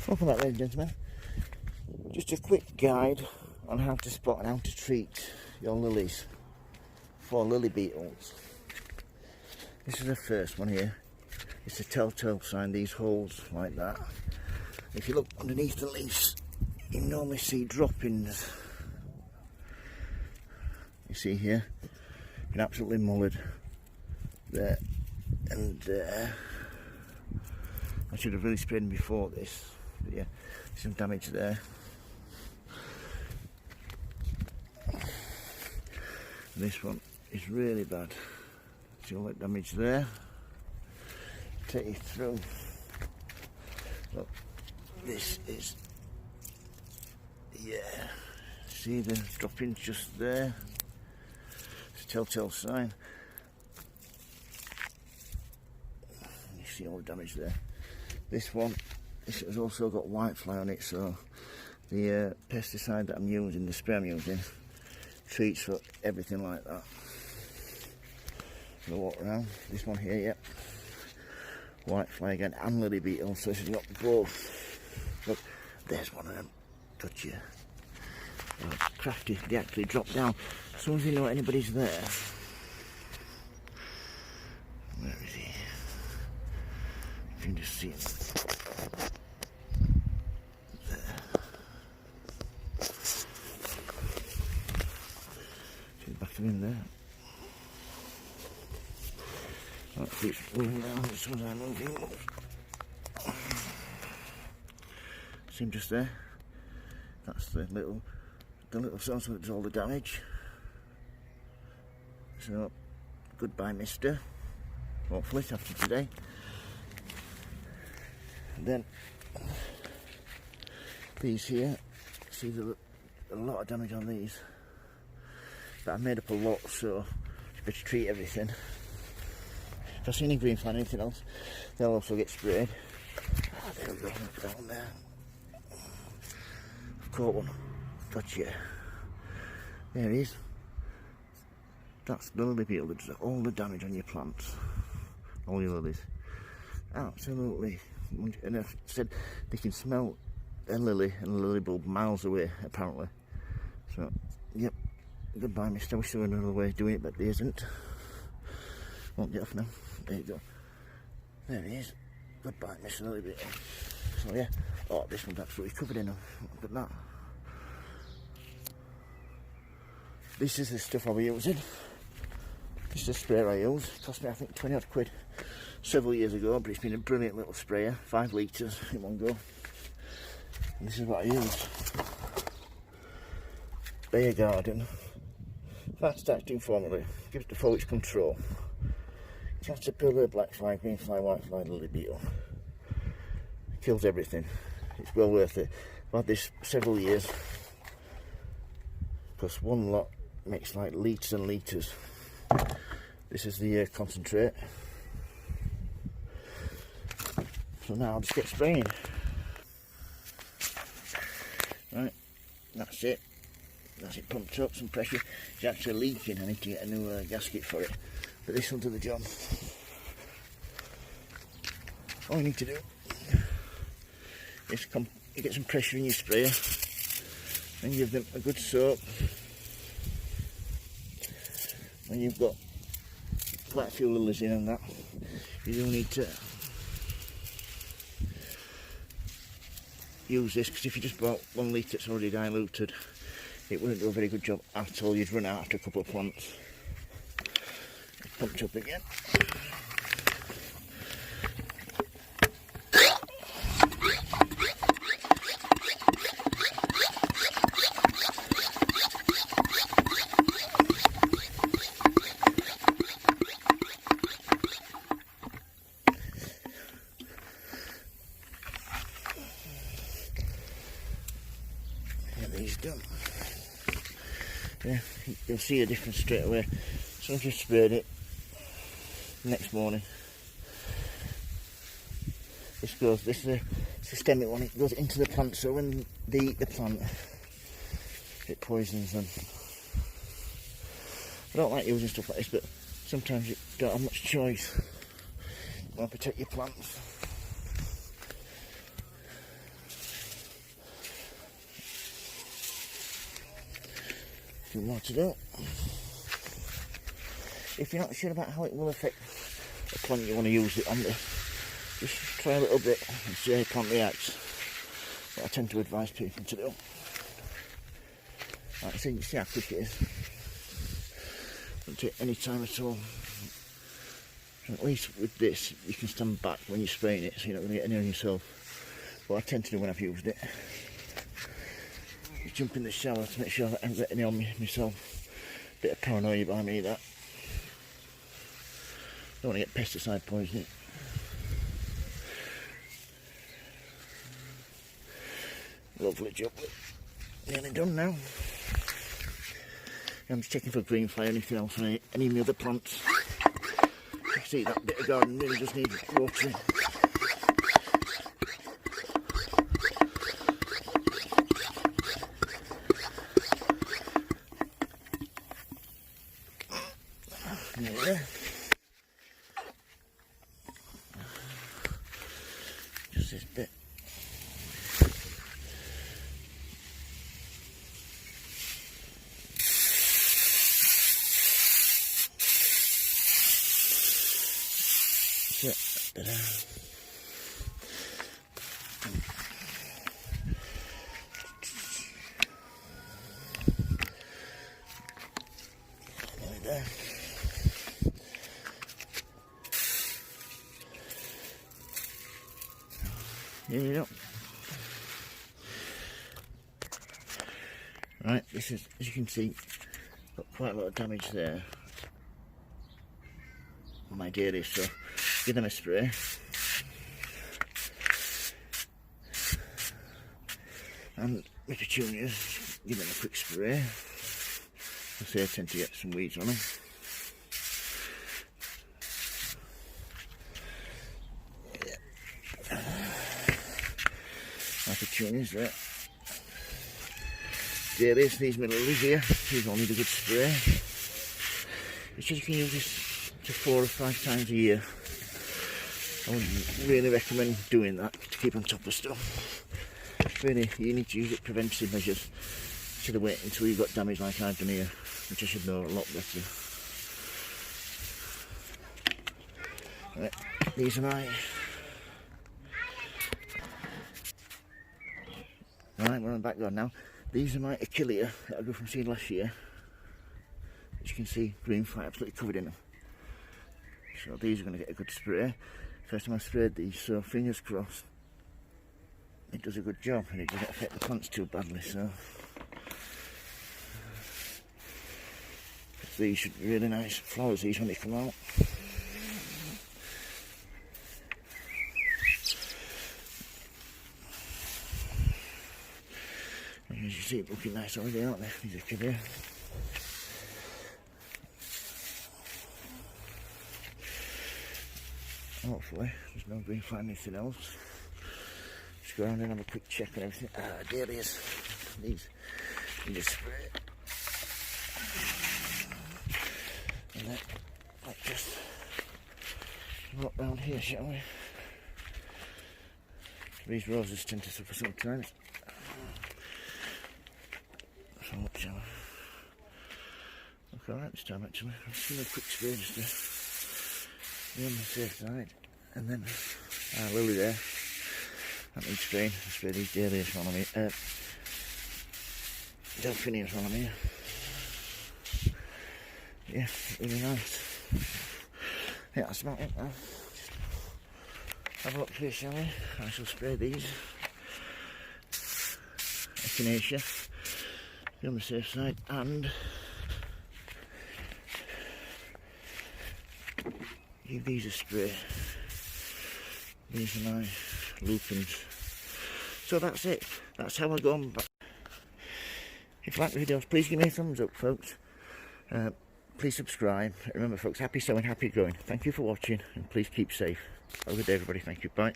Welcome back, ladies and gentlemen. Just a quick guide on how to spot and how to treat your lilies for lily beetles. This is the first one here. It's a telltale sign, these holes like that. If you look underneath the leaves, you normally see droppings. You see here, been absolutely mullered there and there. I should have really sprayed them before this, but yeah, some damage there. And this one is really bad. See all that damage there? Take you through. Look, this is, yeah, see the droppings just there? It's a telltale sign. You see all the damage there. This one, this has also got whitefly on it, so the pesticide that I'm using, the spray I'm using, treats for everything like that. I'm gonna walk around. This one here, yep. Whitefly again, and lily beetle, so this has got both. Look, there's one of them. Gotcha. Oh, crafty, they actually drop down. As soon as you know anybody's there. Where is he? You can just see him. There. See the back of him there. That keeps moving down as soon as I move, he moves. See him just there? That's the little source that does all the damage. So, goodbye, mister. Hopefully, after today. And then, these here, see a lot of damage on these. But I've made up a lot, so you better treat everything. If I see any greenfly or anything else, they'll also get sprayed. Ah, there we go, down there. I've caught one. Gotcha. There he is. That's the lily beetle that does all the damage on your plants. All your lilies. Absolutely. And I've said they can smell a lily and a lily bulb miles away, apparently. So, yep. Goodbye, mister. I wish there were another way of doing it, but there isn't. Won't get off now. There you go. There he is. Goodbye, Mr. Lily Beetle. So yeah. Oh, this one's absolutely covered in them. Look at that. This is the stuff I was using. This is the sprayer I use. It cost me, I think, 20 odd quid several years ago, but it's been a brilliant little sprayer. 5 litres in one go. And this is what I use. Spray a garden. Fast acting formula. Gives the foliage control. Caterpillar, blackfly, greenfly, whitefly, lily beetle. Kills everything. It's well worth it. I've had this several years because one lot makes like litres and litres. This is the concentrate. So now I'll just get spraying. Right, that's it. That's it pumped up, some pressure. It's actually leaking. I need to get a new gasket for it. But this will do the job. All you need to do is you get some pressure in your sprayer and give them a good soak. When you've got quite a few lilies in and that, you do need to use this, because if you just bought 1 litre that's already diluted, it wouldn't do a very good job at all. You'd run out after a couple of plants. Pumped up again. Get these done. Yeah, you'll see a difference straight away. So I've just sprayed it. Next morning, this is a systemic one, it goes into the plant, so when they eat the plant, it poisons them. I don't like using stuff like this, but sometimes you don't have much choice. You want to protect your plants. few more to do. If you're not sure about how it will affect the plant you want to use it on, just try a little bit and see how the plant reacts. What I tend to advise people to do. Like I say, you see how quick it is. Doesn't take any time at all. At least with this, you can stand back when you're spraying it, so you're not going to get any on yourself. What I tend to do when I've used it, is jump in the shower to make sure that I haven't got any on me myself. Bit of paranoia by me, that. Don't want to get pesticide poisoning. Lovely job. Nearly done now. I'm just checking for greenfly or anything else on any of the other plants. You see that bit of garden really just needs watering. There. Just this bit. There. Here you go. Right, this is, as you can see, got quite a lot of damage there on my dairy, so give them a spray. And my petunias, give them a quick spray. I say I tend to get some weeds on them. Yeah. My petunias there. Dahlias, these middle lilies here, these all need a good spray. It's just you can use this to 4 or 5 times a year. I would really recommend doing that to keep on top of stuff. Really, you need to use it preventive measures. Instead of waiting until you've got damage like I've done here, which I should know a lot better. Right, these are my... Right, we're on the back garden now. These are my Achillea that I grew from seed last year. As you can see, greenfly absolutely covered in them. So these are going to get a good spray. First time I sprayed these, so fingers crossed it does a good job and it doesn't affect the plants too badly. So these should be really nice flowers, these when they come out. And as you see, looking nice already, aren't they? These are clear. Hopefully there's no greenfly, anything else. Just go around and have a quick check on everything. Ah, dahlias. These need a spray. And then let's just walk round here, shall we? These roses tend to suffer sometimes. So what shall we? Look alright this time actually. I'll just give a quick spray just to be on the safe side. And then lily there. That needs spraying. I'll spray these dahlias one on me. Delphiniums one on me. Yeah, really nice. Yeah, that's about it now. Have a look here, shall we? I shall spray these. Echinacea. Be on the safe side. And give these a spray. These are my lupins. So that's it. That's how I go on. If you like the videos, please give me a thumbs up, folks. Please subscribe. Remember, folks, happy sowing, happy growing. Thank you for watching, and please keep safe. Have a good day, everybody. Thank you. Bye.